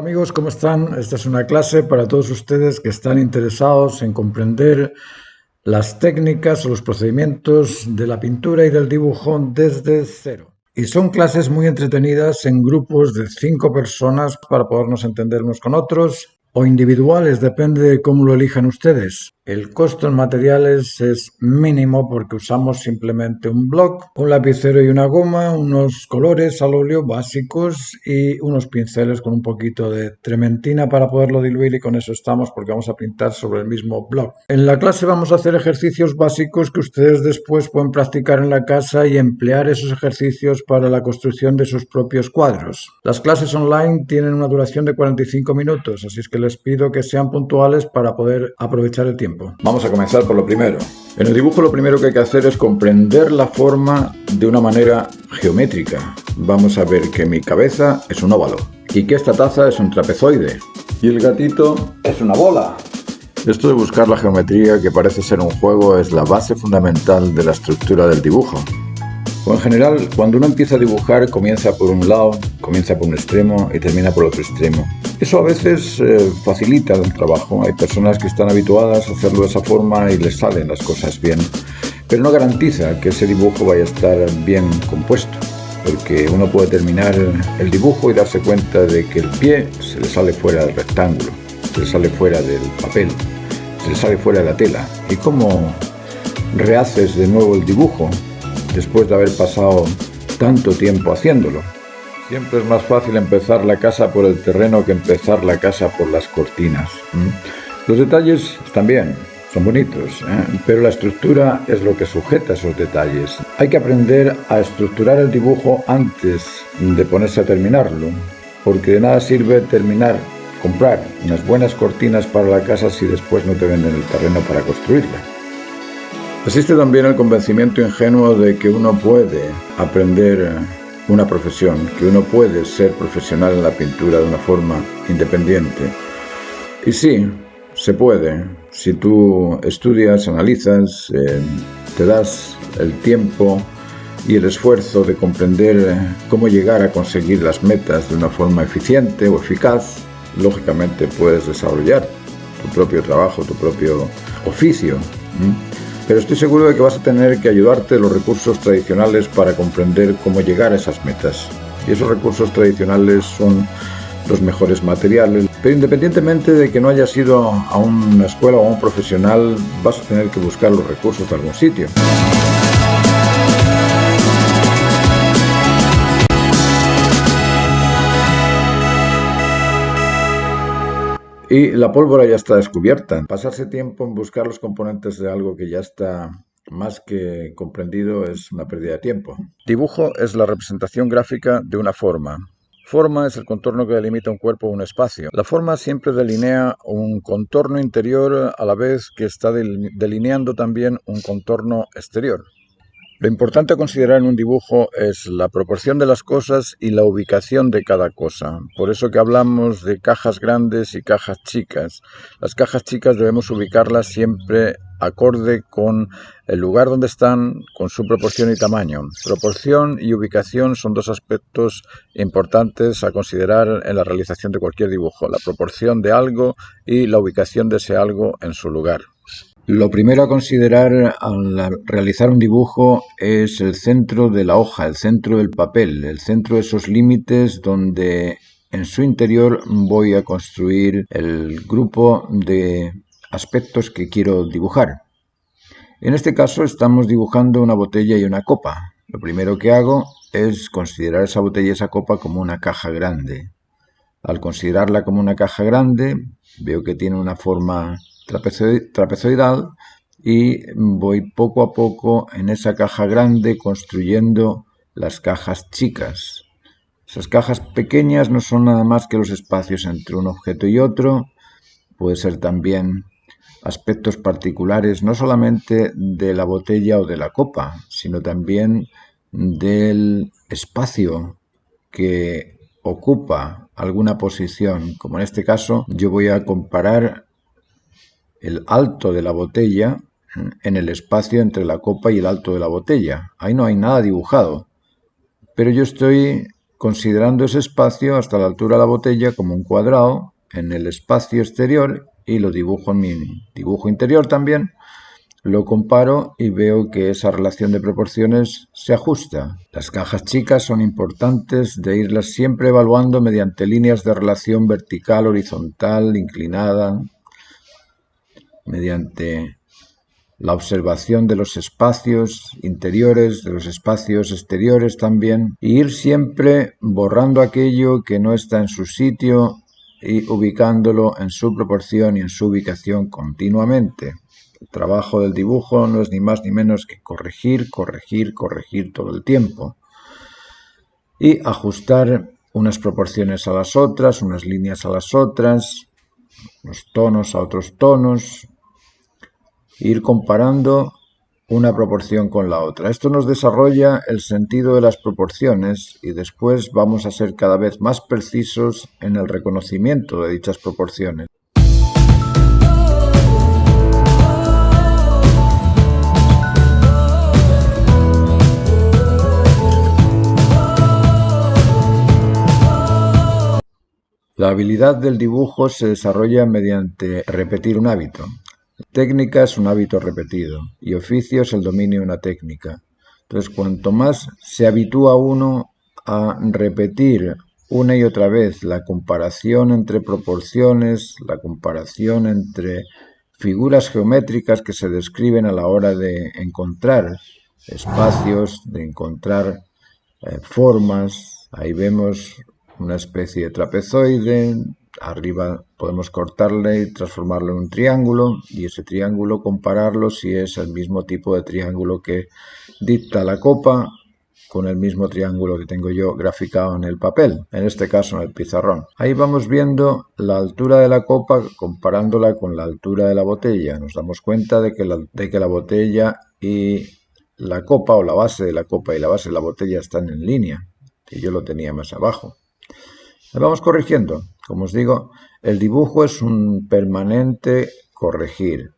Amigos, ¿cómo están? Esta es una clase para todos ustedes que están interesados en comprender las técnicas o los procedimientos de la pintura y del dibujo desde cero. Y son clases muy entretenidas en grupos de 5 personas para podernos entender unos con otros o individuales, depende de cómo lo elijan ustedes. El costo en materiales es mínimo porque usamos simplemente un bloc, un lapicero y una goma, unos colores al óleo básicos y unos pinceles con un poquito de trementina para poderlo diluir, y con eso estamos, porque vamos a pintar sobre el mismo bloc. En la clase vamos a hacer ejercicios básicos que ustedes después pueden practicar en la casa y emplear esos ejercicios para la construcción de sus propios cuadros. Las clases online tienen una duración de 45 minutos, así es que les pido que sean puntuales para poder aprovechar el tiempo. Vamos a comenzar por lo primero. En el dibujo lo primero que hay que hacer es comprender la forma de una manera geométrica. Vamos a ver que mi cabeza es un óvalo y que esta taza es un trapezoide y el gatito es una bola. Esto de buscar la geometría, que parece ser un juego, es la base fundamental de la estructura del dibujo. O en general, cuando uno empieza a dibujar, comienza por un lado, comienza por un extremo y termina por otro extremo. Eso a veces facilita el trabajo. Hay personas que están habituadas a hacerlo de esa forma y les salen las cosas bien, pero no garantiza que ese dibujo vaya a estar bien compuesto, porque uno puede terminar el dibujo y darse cuenta de que el pie se le sale fuera del rectángulo, se le sale fuera del papel, se le sale fuera de la tela. ¿Y cómo rehaces de nuevo el dibujo después de haber pasado tanto tiempo haciéndolo? Siempre es más fácil empezar la casa por el terreno que empezar la casa por las cortinas. Los detalles también son bonitos, pero la estructura es lo que sujeta esos detalles. Hay que aprender a estructurar el dibujo antes de ponerse a terminarlo, porque de nada sirve comprar unas buenas cortinas para la casa si después no te venden el terreno para construirla. Existe también el convencimiento ingenuo de que uno puede aprender una profesión, que uno puede ser profesional en la pintura de una forma independiente. Y sí, se puede. Si tú estudias, analizas, te das el tiempo y el esfuerzo de comprender cómo llegar a conseguir las metas de una forma eficiente o eficaz, lógicamente puedes desarrollar tu propio trabajo, tu propio oficio. Pero estoy seguro de que vas a tener que ayudarte de los recursos tradicionales para comprender cómo llegar a esas metas. Y esos recursos tradicionales son los mejores materiales. Pero independientemente de que no hayas ido a una escuela o a un profesional, vas a tener que buscar los recursos de algún sitio. Y la pólvora ya está descubierta. Pasarse tiempo en buscar los componentes de algo que ya está más que comprendido es una pérdida de tiempo. Dibujo es la representación gráfica de una forma. Forma es el contorno que delimita un cuerpo o un espacio. La forma siempre delinea un contorno interior a la vez que está delineando también un contorno exterior. Lo importante a considerar en un dibujo es la proporción de las cosas y la ubicación de cada cosa. Por eso que hablamos de cajas grandes y cajas chicas. Las cajas chicas debemos ubicarlas siempre acorde con el lugar donde están, con su proporción y tamaño. Proporción y ubicación son dos aspectos importantes a considerar en la realización de cualquier dibujo. La proporción de algo y la ubicación de ese algo en su lugar. Lo primero a considerar al realizar un dibujo es el centro de la hoja, el centro del papel, el centro de esos límites donde en su interior voy a construir el grupo de aspectos que quiero dibujar. En este caso estamos dibujando una botella y una copa. Lo primero que hago es considerar esa botella y esa copa como una caja grande. Al considerarla como una caja grande, veo que tiene una forma trapezoidal y voy poco a poco en esa caja grande construyendo las cajas chicas. Esas cajas pequeñas no son nada más que los espacios entre un objeto y otro. Puede ser también aspectos particulares no solamente de la botella o de la copa, sino también del espacio que ocupa alguna posición. Como en este caso, yo voy a comparar el alto de la botella en el espacio entre la copa y el alto de la botella. Ahí no hay nada dibujado, pero yo estoy considerando ese espacio hasta la altura de la botella como un cuadrado en el espacio exterior y lo dibujo en mi dibujo interior también. Lo comparo y veo que esa relación de proporciones se ajusta. Las cajas chicas son importantes de irlas siempre evaluando mediante líneas de relación vertical, horizontal, inclinada, mediante la observación de los espacios interiores, de los espacios exteriores también, y ir siempre borrando aquello que no está en su sitio y ubicándolo en su proporción y en su ubicación continuamente. El trabajo del dibujo no es ni más ni menos que corregir, corregir, corregir todo el tiempo y ajustar unas proporciones a las otras, unas líneas a las otras, los tonos a otros tonos, ir comparando una proporción con la otra. Esto nos desarrolla el sentido de las proporciones y después vamos a ser cada vez más precisos en el reconocimiento de dichas proporciones. La habilidad del dibujo se desarrolla mediante repetir un hábito. Técnica es un hábito repetido y oficio es el dominio de una técnica. Entonces, cuanto más se habitúa uno a repetir una y otra vez la comparación entre proporciones, la comparación entre figuras geométricas que se describen a la hora de encontrar espacios, de encontrar formas, ahí vemos una especie de trapezoide, arriba podemos cortarle y transformarlo en un triángulo y ese triángulo compararlo si es el mismo tipo de triángulo que dicta la copa con el mismo triángulo que tengo yo graficado en el papel, en este caso en el pizarrón. Ahí vamos viendo la altura de la copa comparándola con la altura de la botella. Nos damos cuenta de que la botella y la copa, o la base de la copa y la base de la botella están en línea, y yo lo tenía más abajo. Vamos corrigiendo. Como os digo, el dibujo es un permanente corregir.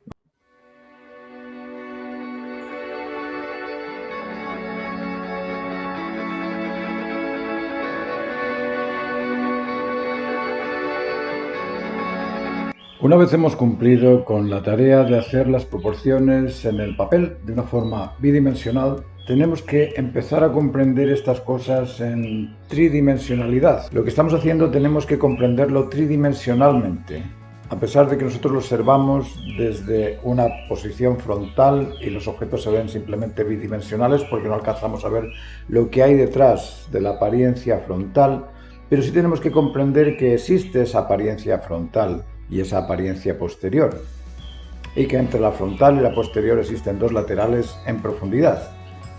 Una vez hemos cumplido con la tarea de hacer las proporciones en el papel de una forma bidimensional, tenemos que empezar a comprender estas cosas en tridimensionalidad. Lo que estamos haciendo tenemos que comprenderlo tridimensionalmente, a pesar de que nosotros lo observamos desde una posición frontal y los objetos se ven simplemente bidimensionales porque no alcanzamos a ver lo que hay detrás de la apariencia frontal, pero sí tenemos que comprender que existe esa apariencia frontal y esa apariencia posterior, y que entre la frontal y la posterior existen dos laterales en profundidad.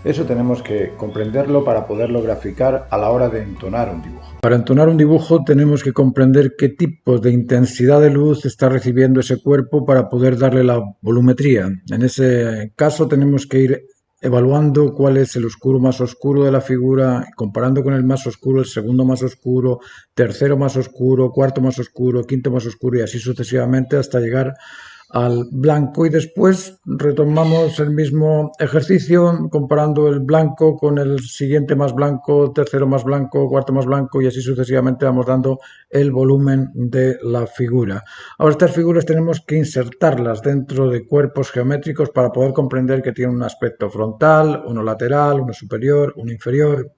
Eso tenemos que comprenderlo para poderlo graficar a la hora de entonar un dibujo. Para entonar un dibujo tenemos que comprender qué tipo de intensidad de luz está recibiendo ese cuerpo para poder darle la volumetría. En ese caso tenemos que ir evaluando cuál es el oscuro más oscuro de la figura, comparando con el más oscuro, el segundo más oscuro, tercero más oscuro, cuarto más oscuro, quinto más oscuro y así sucesivamente hasta llegar al blanco, y después retomamos el mismo ejercicio comparando el blanco con el siguiente más blanco, tercero más blanco, cuarto más blanco y así sucesivamente vamos dando el volumen de la figura. Ahora estas figuras tenemos que insertarlas dentro de cuerpos geométricos para poder comprender que tienen un aspecto frontal, uno lateral, uno superior, uno inferior.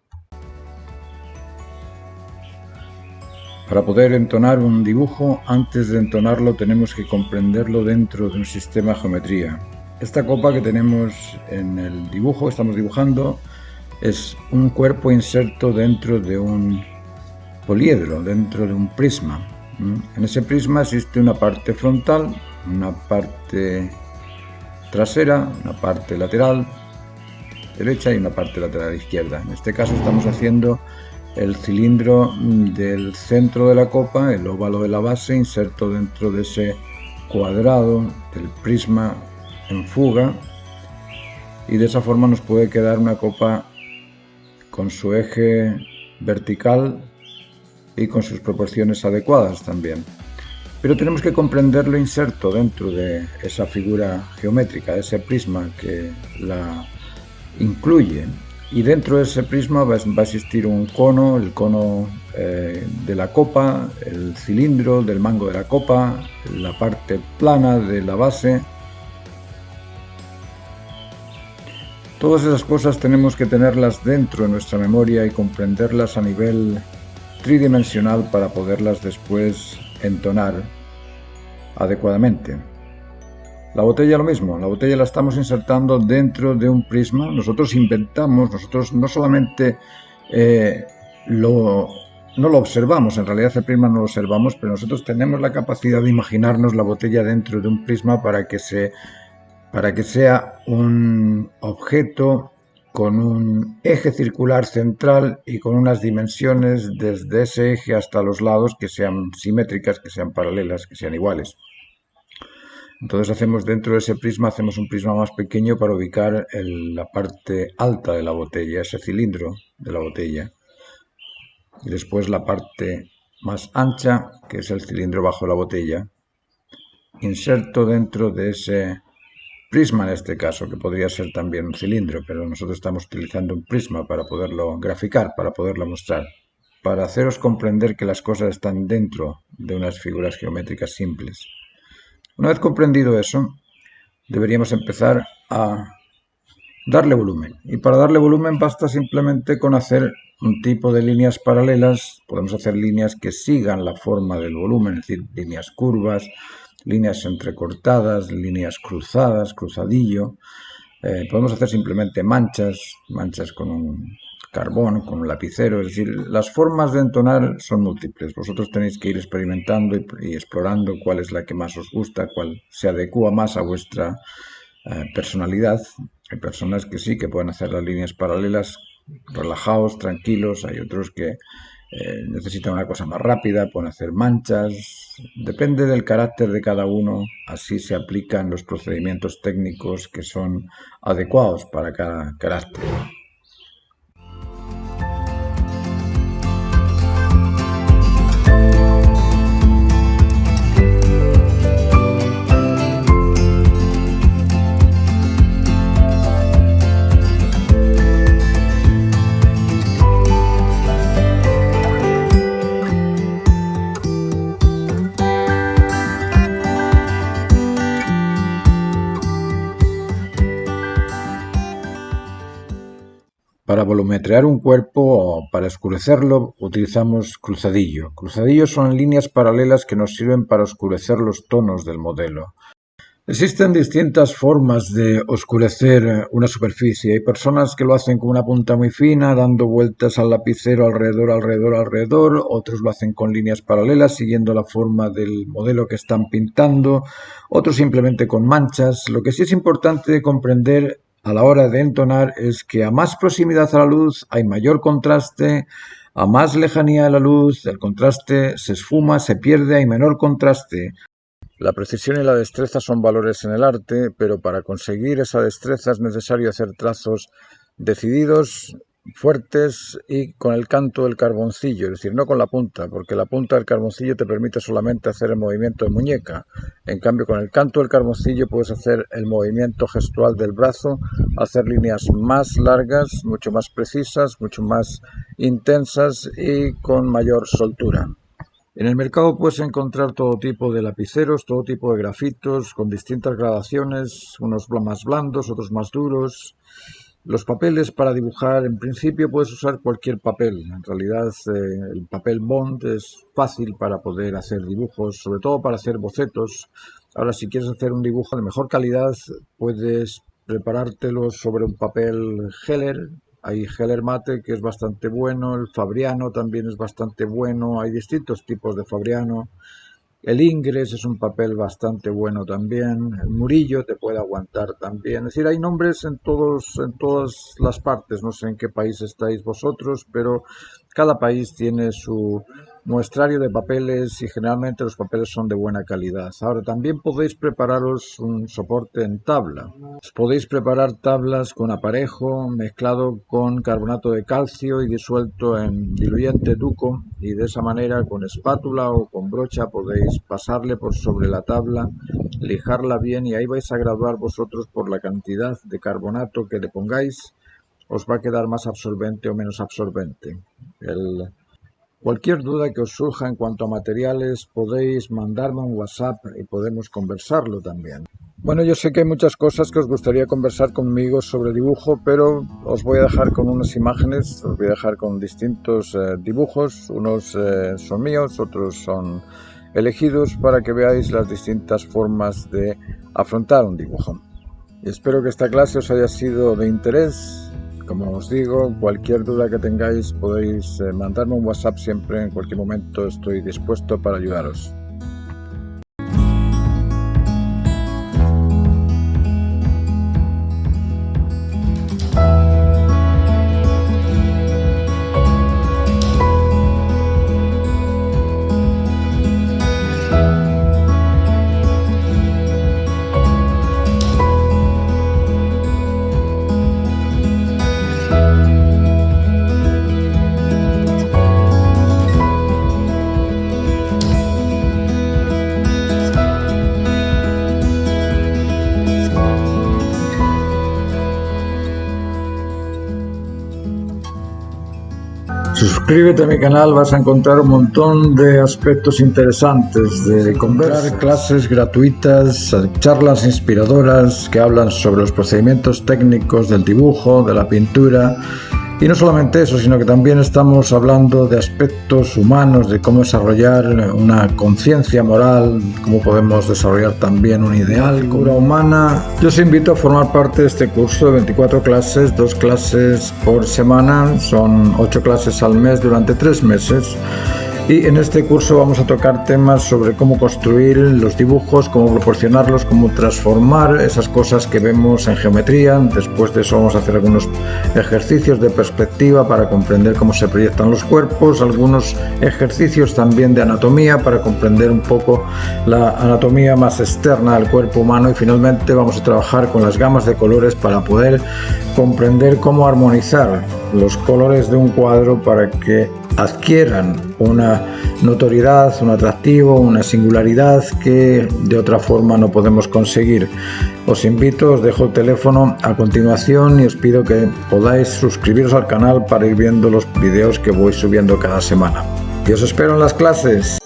Para poder entonar un dibujo, antes de entonarlo tenemos que comprenderlo dentro de un sistema de geometría. Esta copa que tenemos en el dibujo que estamos dibujando es un cuerpo inserto dentro de un poliedro, dentro de un prisma. En ese prisma existe una parte frontal, una parte trasera, una parte lateral derecha y una parte lateral izquierda. En este caso estamos haciendo el cilindro del centro de la copa, el óvalo de la base, inserto dentro de ese cuadrado del prisma en fuga, y de esa forma nos puede quedar una copa con su eje vertical y con sus proporciones adecuadas también. Pero tenemos que comprenderlo inserto dentro de esa figura geométrica, ese prisma que la incluye. y dentro de ese prisma va a existir un cono, el cono de la copa, el cilindro del mango de la copa, la parte plana de la base. Todas esas cosas tenemos que tenerlas dentro de nuestra memoria y comprenderlas a nivel tridimensional para poderlas después entonar adecuadamente. La botella lo mismo, la botella la estamos insertando dentro de un prisma. Nosotros inventamos, nosotros no solamente no lo observamos, en realidad el prisma no lo observamos, pero nosotros tenemos la capacidad de imaginarnos la botella dentro de un prisma para que sea un objeto con un eje circular central y con unas dimensiones desde ese eje hasta los lados que sean simétricas, que sean paralelas, que sean iguales. Entonces hacemos dentro de ese prisma, hacemos un prisma más pequeño para ubicar la parte alta de la botella, ese cilindro de la botella. Y después la parte más ancha, que es el cilindro bajo la botella. Inserto dentro de ese prisma en este caso, que podría ser también un cilindro, pero nosotros estamos utilizando un prisma para poderlo graficar, para poderlo mostrar, para haceros comprender que las cosas están dentro de unas figuras geométricas simples. Una vez comprendido eso, deberíamos empezar a darle volumen. Y para darle volumen basta simplemente con hacer un tipo de líneas paralelas. Podemos hacer líneas que sigan la forma del volumen, es decir, líneas curvas, líneas entrecortadas, líneas cruzadas, cruzadillo. Podemos hacer simplemente manchas con un carbón, con un lapicero. Es decir, las formas de entonar son múltiples. Vosotros tenéis que ir experimentando y explorando cuál es la que más os gusta, cuál se adecua más a vuestra personalidad. Hay personas que sí, que pueden hacer las líneas paralelas relajados, tranquilos. Hay otros que necesitan una cosa más rápida, pueden hacer manchas. Depende del carácter de cada uno. Así se aplican los procedimientos técnicos que son adecuados para cada carácter. Para volumetrear un cuerpo o para oscurecerlo utilizamos cruzadillo. Cruzadillos son líneas paralelas que nos sirven para oscurecer los tonos del modelo. Existen distintas formas de oscurecer una superficie. Hay personas que lo hacen con una punta muy fina, dando vueltas al lapicero alrededor. Otros lo hacen con líneas paralelas, siguiendo la forma del modelo que están pintando. Otros simplemente con manchas. Lo que sí es importante comprender a la hora de entonar es que a más proximidad a la luz hay mayor contraste, a más lejanía de la luz el contraste se esfuma, se pierde, hay menor contraste. La precisión y la destreza son valores en el arte, pero para conseguir esa destreza es necesario hacer trazos decididos, fuertes y con el canto del carboncillo, es decir, no con la punta, porque la punta del carboncillo te permite solamente hacer el movimiento de muñeca. En cambio, con el canto del carboncillo puedes hacer el movimiento gestual del brazo, hacer líneas más largas, mucho más precisas, mucho más intensas y con mayor soltura. En el mercado puedes encontrar todo tipo de lapiceros, todo tipo de grafitos con distintas gradaciones, unos más blandos, otros más duros. Los papeles para dibujar, en principio puedes usar cualquier papel. En realidad el papel Bond es fácil para poder hacer dibujos, sobre todo para hacer bocetos. Ahora, si quieres hacer un dibujo de mejor calidad, puedes preparártelo sobre un papel Heller. Hay Heller Mate, que es bastante bueno, el Fabriano también es bastante bueno, hay distintos tipos de Fabriano. El Ingres es un papel bastante bueno también, el Murillo te puede aguantar también. Es decir, hay nombres en todas las partes, no sé en qué país estáis vosotros, pero cada país tiene su muestrario de papeles y generalmente los papeles son de buena calidad. Ahora, también podéis prepararos un soporte en tabla. Os podéis preparar tablas con aparejo mezclado con carbonato de calcio y disuelto en diluyente Duco, y de esa manera con espátula o con brocha podéis pasarle por sobre la tabla, lijarla bien y ahí vais a graduar vosotros por la cantidad de carbonato que le pongáis. os va a quedar más absorbente o menos absorbente. Cualquier duda que os surja en cuanto a materiales, podéis mandarme un WhatsApp y podemos conversarlo también. Bueno, yo sé que hay muchas cosas que os gustaría conversar conmigo sobre dibujo, pero os voy a dejar con unas imágenes, os voy a dejar con distintos dibujos, unos son míos, otros son elegidos para que veáis las distintas formas de afrontar un dibujo. Y espero que esta clase os haya sido de interés. Como os digo, cualquier duda que tengáis podéis mandarme un WhatsApp siempre, en cualquier momento estoy dispuesto para ayudaros. Suscríbete a mi canal, vas a encontrar un montón de aspectos interesantes, de encontrar clases gratuitas, charlas inspiradoras que hablan sobre los procedimientos técnicos del dibujo, de la pintura. Y no solamente eso, sino que también estamos hablando de aspectos humanos, de cómo desarrollar una conciencia moral, cómo podemos desarrollar también un ideal, figura humana. Yo os invito a formar parte de este curso de 24 clases, 2 clases por semana, son 8 clases al mes durante 3 meses. Y en este curso vamos a tocar temas sobre cómo construir los dibujos, cómo proporcionarlos, cómo transformar esas cosas que vemos en geometría. Después de eso vamos a hacer algunos ejercicios de perspectiva para comprender cómo se proyectan los cuerpos, algunos ejercicios también de anatomía para comprender un poco la anatomía más externa del cuerpo humano, y finalmente vamos a trabajar con las gamas de colores para poder comprender cómo armonizar los colores de un cuadro para que adquieran una notoriedad, un atractivo, una singularidad que de otra forma no podemos conseguir. Os invito, os dejo el teléfono a continuación y os pido que podáis suscribiros al canal para ir viendo los vídeos que voy subiendo cada semana. Y os espero en las clases.